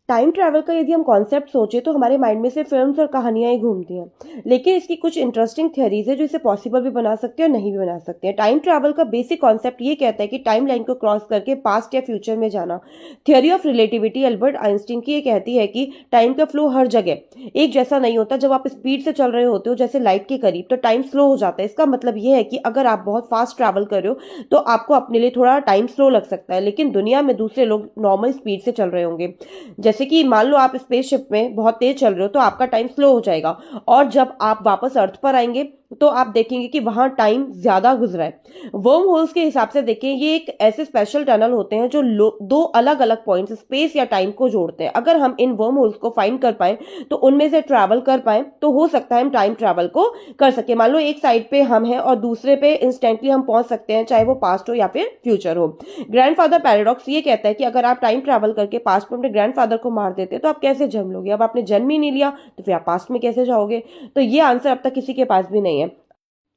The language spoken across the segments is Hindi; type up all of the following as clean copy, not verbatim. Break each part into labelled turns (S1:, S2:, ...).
S1: टाइम ट्रैवल का यदि हम कॉन्सेप्ट सोचे तो हमारे माइंड में से फिल्म्स और कहानियां ही घूमती हैं, लेकिन इसकी कुछ इंटरेस्टिंग थ्योरीज है जो इसे पॉसिबल भी बना सकते हैं और नहीं भी बना सकते हैं। टाइम ट्रैवल का बेसिक कॉन्सेप्ट ये कहता है कि टाइम लाइन को क्रॉस करके पास्ट या फ्यूचर में जाना। Theory of relativity Albert Einstein की ये कहती है कि टाइम का फ्लो हर जगह एक जैसा नहीं होता। जब आप स्पीड से चल रहे होते हो जैसे लाइट के करीब, तो टाइम स्लो हो जाता है। इसका मतलब ये है कि अगर आप बहुत फास्ट ट्रैवल कर रहे हो तो आपको अपने लिए थोड़ा टाइम स्लो लग सकता है, लेकिन दुनिया में दूसरे लोग नॉर्मल स्पीड से चल रहे होंगे। जैसे कि मान लो आप स्पेसशिप में बहुत तेज चल रहे हो तो आपका टाइम स्लो हो जाएगा, और जब आप वापस अर्थ पर आएंगे तो आप देखेंगे कि वहां टाइम ज्यादा गुजरा है। वर्म होल्स के हिसाब से देखें, ये एक ऐसे स्पेशल टनल होते हैं जो दो अलग अलग पॉइंट्स स्पेस या टाइम को जोड़ते हैं। अगर हम इन वर्म होल्स को फाइंड कर पाए तो उनमें से ट्रैवल कर पाए तो हो सकता है हम टाइम ट्रैवल को कर सके। मान लो एक साइड पे हम हैं और दूसरे पे इंस्टेंटली हम पहुंच सकते हैं, चाहे वो पास्ट हो या फिर फ्यूचर हो। ग्रैंडफादर पैराडॉक्स ये कहता है कि अगर आप टाइम ट्रैवल करके पास्ट में अपने ग्रैंडफादर को मार देते तो आप कैसे जन्म लोगे? अब आपने जन्म ही नहीं लिया तो फिर आप पास्ट में कैसे जाओगे? तो ये आंसर अब तक किसी के पास भी नहीं है।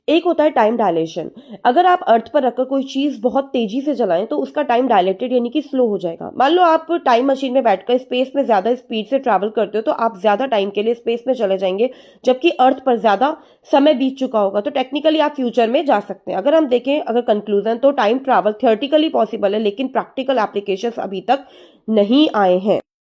S1: एक होता है टाइम डायलेशन। अगर आप अर्थ पर रखकर कोई चीज बहुत तेजी से चलाएं तो उसका टाइम डायलेटेड यानी कि स्लो हो जाएगा। मान लो आप टाइम मशीन में बैठकर स्पेस में ज्यादा स्पीड से ट्रैवल करते हो तो आप ज्यादा टाइम के लिए स्पेस में चले जाएंगे, जबकि अर्थ पर ज्यादा समय बीत चुका होगा। तो टेक्निकली आप फ्यूचर में जा सकते हैं। अगर हम देखें, अगर कंक्लूजन, तो टाइम ट्रैवल थियोरेटिकली पॉसिबल है, लेकिन प्रैक्टिकल एप्लीकेशंस अभी तक नहीं आए हैं।